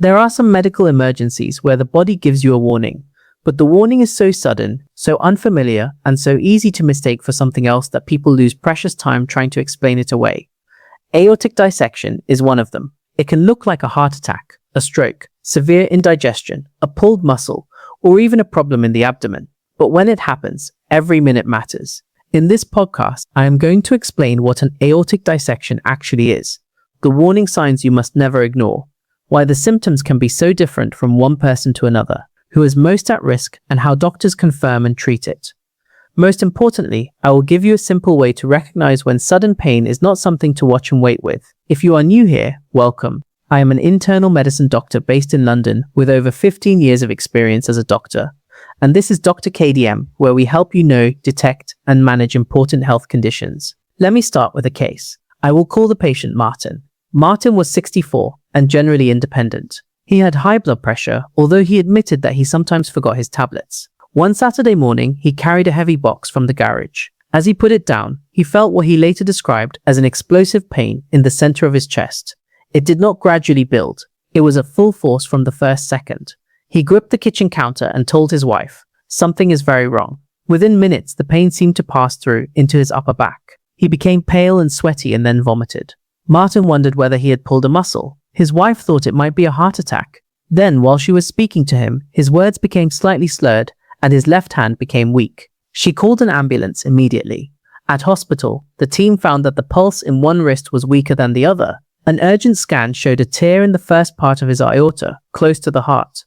There are some medical emergencies where the body gives you a warning, but the warning is so sudden, so unfamiliar, and so easy to mistake for something else that people lose precious time trying to explain it away. Aortic dissection is one of them. It can look like a heart attack, a stroke, severe indigestion, a pulled muscle, or even a problem in the abdomen. But when it happens, every minute matters. In this podcast, I am going to explain what an aortic dissection actually is, the warning signs you must never ignore, why the symptoms can be so different from one person to another, who is most at risk, and how doctors confirm and treat it. Most importantly, I will give you a simple way to recognize when sudden pain is not something to watch and wait with. If you are new here, welcome. I am an internal medicine doctor based in London with over 15 years of experience as a doctor. And this is Dr. KDM, where we help you know, detect, and manage important health conditions. Let me start with a case. I will call the patient Martin. Martin was 64 and generally independent. He had high blood pressure, although he admitted that he sometimes forgot his tablets. One Saturday morning, he carried a heavy box from the garage. As he put it down, he felt what he later described as an explosive pain in the center of his chest. It did not gradually build. It was at full force from the first second. He gripped the kitchen counter and told his wife, "Something is very wrong." Within minutes, the pain seemed to pass through into his upper back. He became pale and sweaty and then vomited. Martin wondered whether he had pulled a muscle. His wife thought it might be a heart attack. Then, while she was speaking to him, his words became slightly slurred and his left hand became weak. She called an ambulance immediately. At hospital, the team found that the pulse in one wrist was weaker than the other. An urgent scan showed a tear in the first part of his aorta, close to the heart.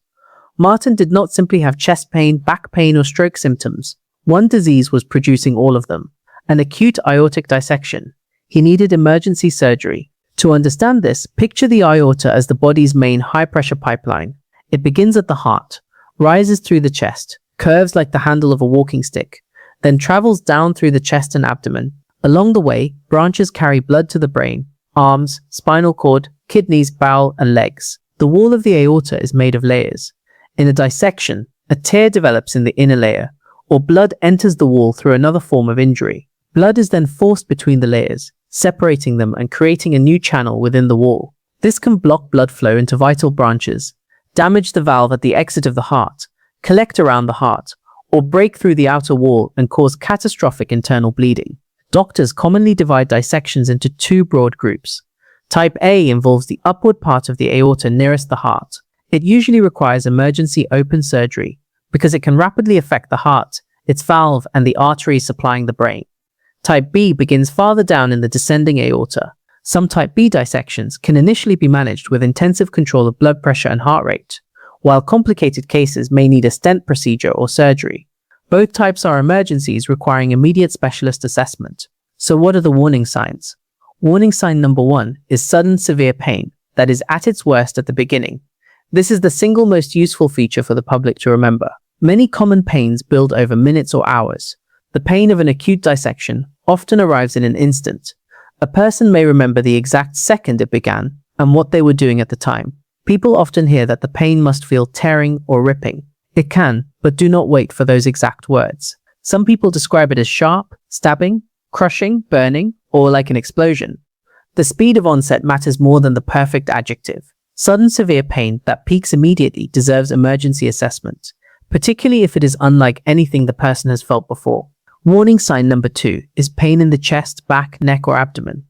Martin did not simply have chest pain, back pain, or stroke symptoms. One disease was producing all of them, an acute aortic dissection. He needed emergency surgery. To understand this, picture the aorta as the body's main high-pressure pipeline. It begins at the heart, rises through the chest, curves like the handle of a walking stick, then travels down through the chest and abdomen. Along the way, branches carry blood to the brain, arms, spinal cord, kidneys, bowel, and legs. The wall of the aorta is made of layers. In a dissection, a tear develops in the inner layer, or blood enters the wall through another form of injury. Blood is then forced between the layers, separating them and creating a new channel within the wall. This can block blood flow into vital branches, damage the valve at the exit of the heart, collect around the heart, or break through the outer wall and cause catastrophic internal bleeding. Doctors commonly divide dissections into two broad groups. Type A involves the upward part of the aorta nearest the heart. It usually requires emergency open surgery because it can rapidly affect the heart, its valve, and the arteries supplying the brain. Type B begins farther down in the descending aorta. Some Type B dissections can initially be managed with intensive control of blood pressure and heart rate, while complicated cases may need a stent procedure or surgery. Both types are emergencies requiring immediate specialist assessment. So what are the warning signs? Warning sign number 1 is sudden severe pain that is at its worst at the beginning. This is the single most useful feature for the public to remember. Many common pains build over minutes or hours. The pain of an acute dissection often arrives in an instant. A person may remember the exact second it began and what they were doing at the time. People often hear that the pain must feel tearing or ripping. It can, but do not wait for those exact words. Some people describe it as sharp, stabbing, crushing, burning, or like an explosion. The speed of onset matters more than the perfect adjective. Sudden severe pain that peaks immediately deserves emergency assessment, particularly if it is unlike anything the person has felt before. Warning sign number 2 is pain in the chest, back, neck, or abdomen,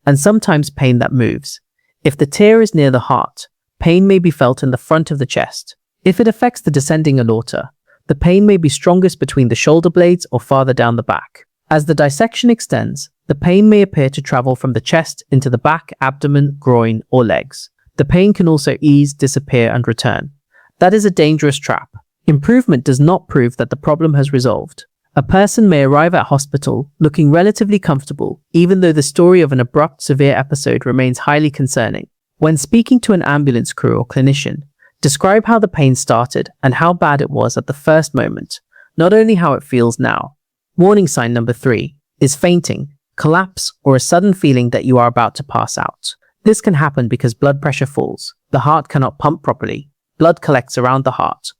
and sometimes pain that moves. If the tear is near the heart, pain may be felt in the front of the chest. If it affects the descending aorta, the pain may be strongest between the shoulder blades or farther down the back. As the dissection extends, the pain may appear to travel from the chest into the back, abdomen, groin, or legs. The pain can also ease, disappear, and return. That is a dangerous trap. Improvement does not prove that the problem has resolved. A person may arrive at hospital looking relatively comfortable, even though the story of an abrupt, severe episode remains highly concerning. When speaking to an ambulance crew or clinician, describe how the pain started and how bad it was at the first moment, not only how it feels now. Warning sign number 3 is fainting, collapse, or a sudden feeling that you are about to pass out. This can happen because blood pressure falls, the heart cannot pump properly, blood collects around the heart,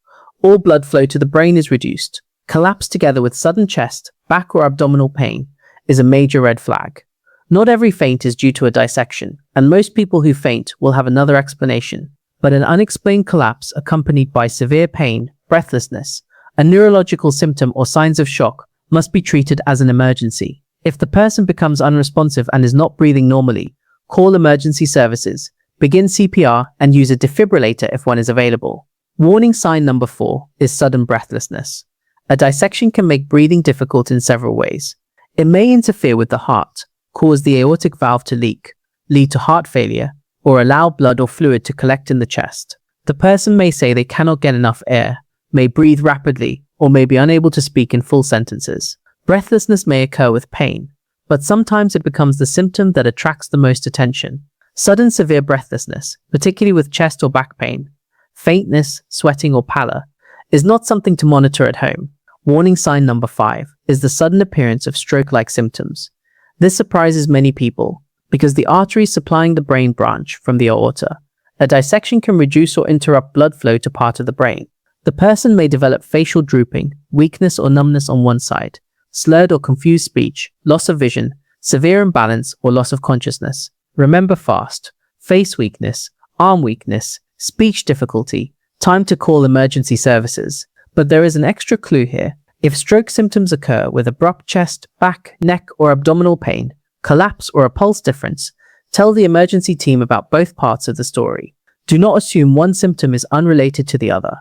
all blood flow to the brain is reduced. Collapse together with sudden chest, back, or abdominal pain is a major red flag. Not every faint is due to a dissection, and most people who faint will have another explanation. but an unexplained collapse accompanied by severe pain, breathlessness, a neurological symptom or signs of shock must be treated as an emergency. If the person becomes unresponsive and is not breathing normally, call emergency services, begin CPR, and use a defibrillator if one is available. Warning sign number 4 is sudden breathlessness. A dissection can make breathing difficult in several ways. It may interfere with the heart, cause the aortic valve to leak, lead to heart failure, or allow blood or fluid to collect in the chest. The person may say they cannot get enough air, may breathe rapidly, or may be unable to speak in full sentences. Breathlessness may occur with pain, but sometimes it becomes the symptom that attracts the most attention. Sudden severe breathlessness, particularly with chest or back pain, faintness, sweating, or pallor, is not something to monitor at home. Warning sign number 5 is the sudden appearance of stroke-like symptoms. This surprises many people because the arteries supplying the brain branch from the aorta. A dissection can reduce or interrupt blood flow to part of the brain. The person may develop facial drooping, weakness or numbness on one side, slurred or confused speech, loss of vision, severe imbalance or loss of consciousness. Remember fast, face weakness, arm weakness, speech difficulty, time to call emergency services. But there is an extra clue here. If stroke symptoms occur with abrupt chest, back, neck or abdominal pain, collapse or a pulse difference, tell the emergency team about both parts of the story. Do not assume one symptom is unrelated to the other.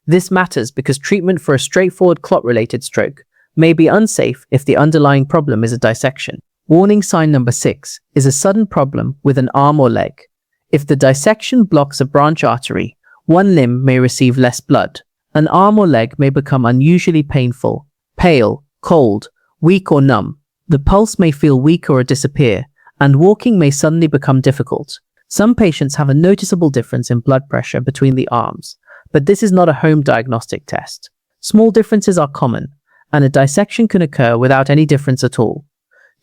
This matters because treatment for a straightforward clot-related stroke may be unsafe if the underlying problem is a dissection. Warning sign number 6 is a sudden problem with an arm or leg. If the dissection blocks a branch artery, one limb may receive less blood. An arm or leg may become unusually painful, pale, cold, weak or numb. The pulse may feel weaker or disappear, and walking may suddenly become difficult. Some patients have a noticeable difference in blood pressure between the arms, but this is not a home diagnostic test. Small differences are common, and a dissection can occur without any difference at all.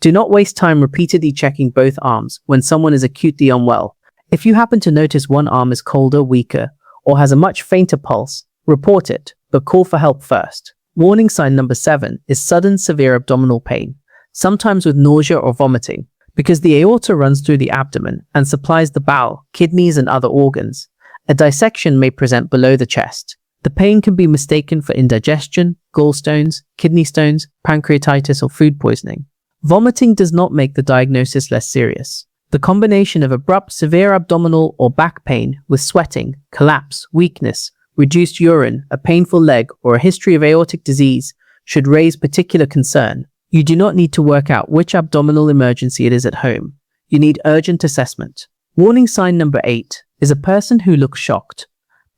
Do not waste time repeatedly checking both arms when someone is acutely unwell. If you happen to notice one arm is colder, weaker, or has a much fainter pulse, report it, but call for help first. Warning sign number 7 is sudden severe abdominal pain, sometimes with nausea or vomiting. Because the aorta runs through the abdomen and supplies the bowel, kidneys, and other organs, a dissection may present below the chest. The pain can be mistaken for indigestion, gallstones, kidney stones, pancreatitis, or food poisoning. Vomiting does not make the diagnosis less serious. The combination of abrupt severe abdominal or back pain with sweating, collapse, weakness, reduced urine, a painful leg, or a history of aortic disease should raise particular concern. You do not need to work out which abdominal emergency it is at home. You need urgent assessment. Warning sign number 8 is a person who looks shocked.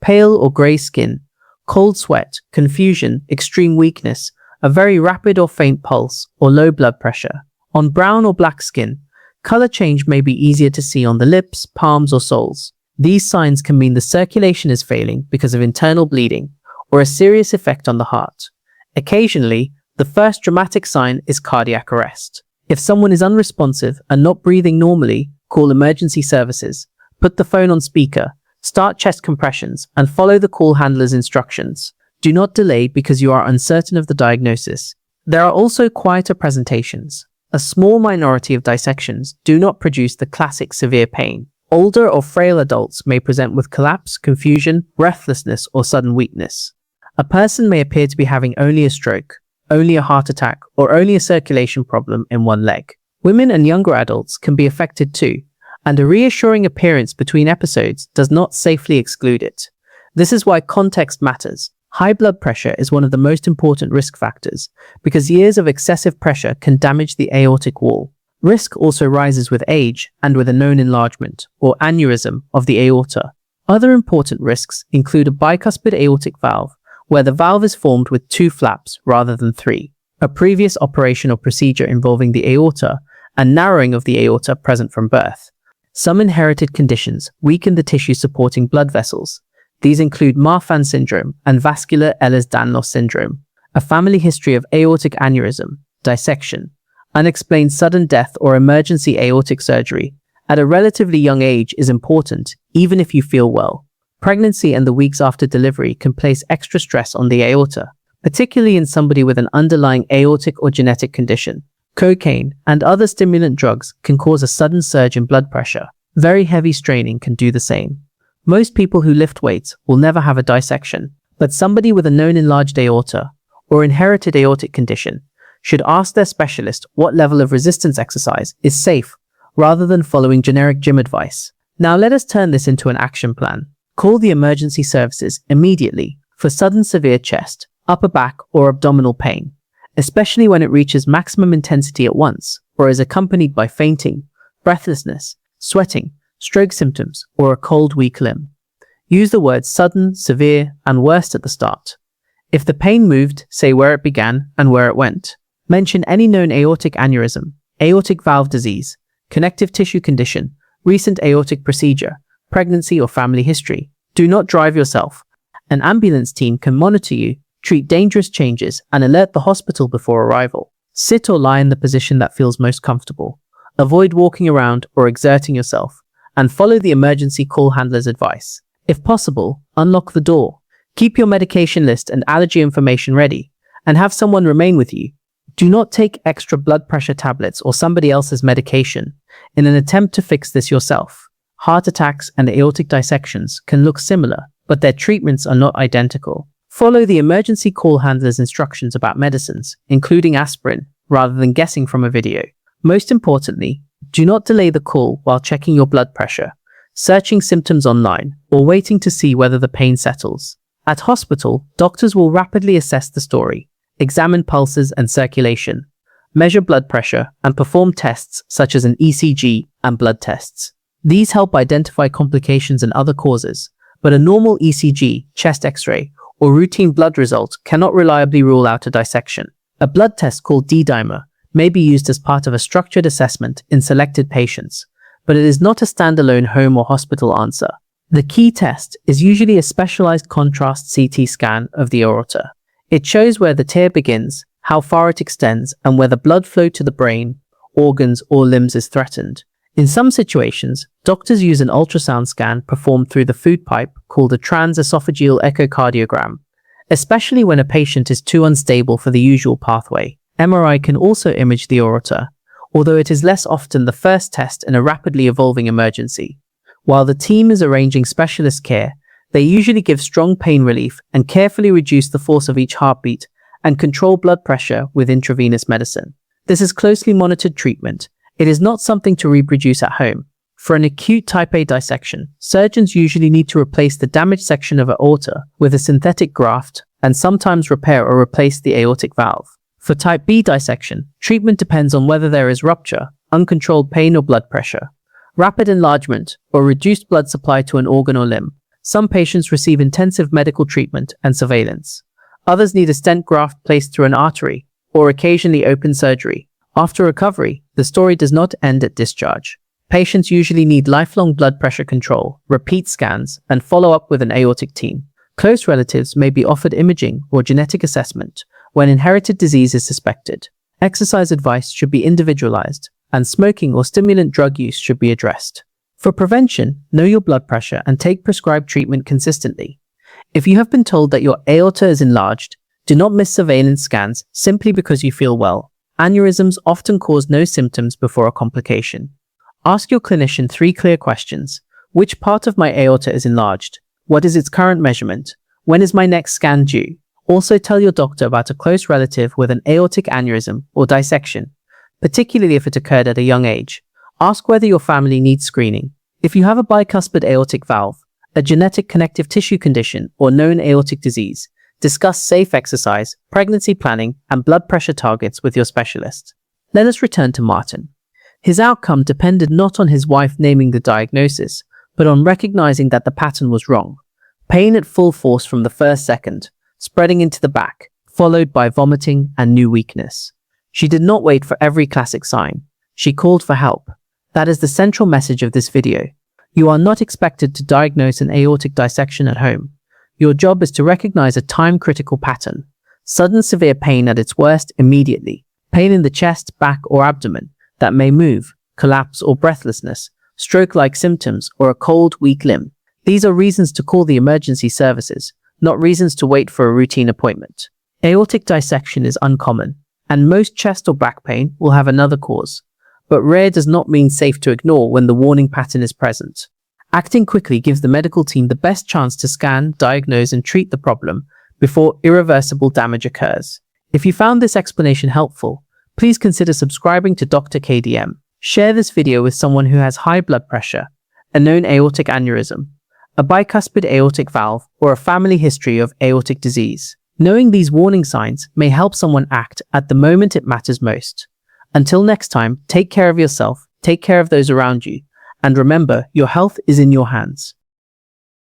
Pale or grey skin, cold sweat, confusion, extreme weakness, a very rapid or faint pulse, or low blood pressure. On brown or black skin, color change may be easier to see on the lips, palms, or soles. These signs can mean the circulation is failing because of internal bleeding or a serious effect on the heart. Occasionally, the first dramatic sign is cardiac arrest. If someone is unresponsive and not breathing normally, call emergency services, put the phone on speaker, start chest compressions, and follow the call handler's instructions. Do not delay because you are uncertain of the diagnosis. There are also quieter presentations. A small minority of dissections do not produce the classic severe pain. Older or frail adults may present with collapse, confusion, breathlessness, or sudden weakness. A person may appear to be having only a stroke, only a heart attack, or only a circulation problem in one leg. Women and younger adults can be affected too, and a reassuring appearance between episodes does not safely exclude it. This is why context matters. High blood pressure is one of the most important risk factors because years of excessive pressure can damage the aortic wall. Risk also rises with age and with a known enlargement, or aneurysm, of the aorta. Other important risks include a bicuspid aortic valve, where the valve is formed with 2 flaps rather than 3, a previous operation or procedure involving the aorta, and narrowing of the aorta present from birth. Some inherited conditions weaken the tissue supporting blood vessels. These include Marfan syndrome and vascular Ehlers-Danlos syndrome, a family history of aortic aneurysm, dissection, unexplained sudden death or emergency aortic surgery at a relatively young age is important, even if you feel well. Pregnancy and the weeks after delivery can place extra stress on the aorta, particularly in somebody with an underlying aortic or genetic condition. Cocaine and other stimulant drugs can cause a sudden surge in blood pressure. Very heavy straining can do the same. Most people who lift weights will never have a dissection, but somebody with a known enlarged aorta or inherited aortic condition should ask their specialist what level of resistance exercise is safe rather than following generic gym advice. Now let us turn this into an action plan. Call the emergency services immediately for sudden severe chest, upper back, or abdominal pain, especially when it reaches maximum intensity at once or is accompanied by fainting, breathlessness, sweating, stroke symptoms, or a cold, weak limb. Use the words sudden, severe, and worst at the start. If the pain moved, say where it began and where it went. Mention any known aortic aneurysm, aortic valve disease, connective tissue condition, recent aortic procedure, pregnancy or family history. Do not drive yourself. An ambulance team can monitor you, treat dangerous changes, and alert the hospital before arrival. Sit or lie in the position that feels most comfortable. Avoid walking around or exerting yourself, and follow the emergency call handler's advice. If possible, unlock the door. Keep your medication list and allergy information ready, and have someone remain with you. Do not take extra blood pressure tablets or somebody else's medication in an attempt to fix this yourself. Heart attacks and aortic dissections can look similar, but their treatments are not identical. Follow the emergency call handler's instructions about medicines, including aspirin, rather than guessing from a video. Most importantly, do not delay the call while checking your blood pressure, searching symptoms online, or waiting to see whether the pain settles. At hospital, doctors will rapidly assess the story, examine pulses and circulation, measure blood pressure, and perform tests such as an ECG and blood tests. These help identify complications and other causes, but a normal ECG, chest X-ray, or routine blood result cannot reliably rule out a dissection. A blood test called D-dimer may be used as part of a structured assessment in selected patients, but it is not a standalone home or hospital answer. The key test is usually a specialized contrast CT scan of the aorta. It shows where the tear begins, how far it extends, and whether blood flow to the brain, organs, or limbs is threatened. In some situations, doctors use an ultrasound scan performed through the food pipe called a transesophageal echocardiogram, especially when a patient is too unstable for the usual pathway. MRI can also image the aorta, although it is less often the first test in a rapidly evolving emergency. While the team is arranging specialist care, they usually give strong pain relief and carefully reduce the force of each heartbeat and control blood pressure with intravenous medicine. This is closely monitored treatment. It is not something to reproduce at home. For an acute type A dissection, surgeons usually need to replace the damaged section of aorta with a synthetic graft and sometimes repair or replace the aortic valve. For type B dissection, treatment depends on whether there is rupture, uncontrolled pain or blood pressure, rapid enlargement, or reduced blood supply to an organ or limb. Some patients receive intensive medical treatment and surveillance. Others need a stent graft placed through an artery, or occasionally open surgery. After recovery, the story does not end at discharge. Patients usually need lifelong blood pressure control, repeat scans, and follow-up with an aortic team. Close relatives may be offered imaging or genetic assessment when inherited disease is suspected. Exercise advice should be individualized, and smoking or stimulant drug use should be addressed. For prevention, know your blood pressure and take prescribed treatment consistently. If you have been told that your aorta is enlarged, do not miss surveillance scans simply because you feel well. Aneurysms often cause no symptoms before a complication. Ask your clinician 3 clear questions. Which part of my aorta is enlarged? What is its current measurement? When is my next scan due? Also tell your doctor about a close relative with an aortic aneurysm or dissection, particularly if it occurred at a young age. Ask whether your family needs screening. If you have a bicuspid aortic valve, a genetic connective tissue condition, or known aortic disease, discuss safe exercise, pregnancy planning, and blood pressure targets with your specialist. Let us return to Martin. His outcome depended not on his wife naming the diagnosis, but on recognizing that the pattern was wrong. Pain at full force from the first second, spreading into the back, followed by vomiting and new weakness. She did not wait for every classic sign. She called for help. That is the central message of this video. You are not expected to diagnose an aortic dissection at home. Your job is to recognize a time-critical pattern. Sudden severe pain at its worst immediately. Pain in the chest, back, or abdomen that may move, collapse, or breathlessness, stroke-like symptoms, or a cold, weak limb. These are reasons to call the emergency services, not reasons to wait for a routine appointment. Aortic dissection is uncommon, and most chest or back pain will have another cause. But rare does not mean safe to ignore when the warning pattern is present. Acting quickly gives the medical team the best chance to scan, diagnose, and treat the problem before irreversible damage occurs. If you found this explanation helpful, please consider subscribing to Dr. KDM. Share this video with someone who has high blood pressure, a known aortic aneurysm, a bicuspid aortic valve, or a family history of aortic disease. Knowing these warning signs may help someone act at the moment it matters most. Until next time, take care of yourself, take care of those around you, and remember, your health is in your hands.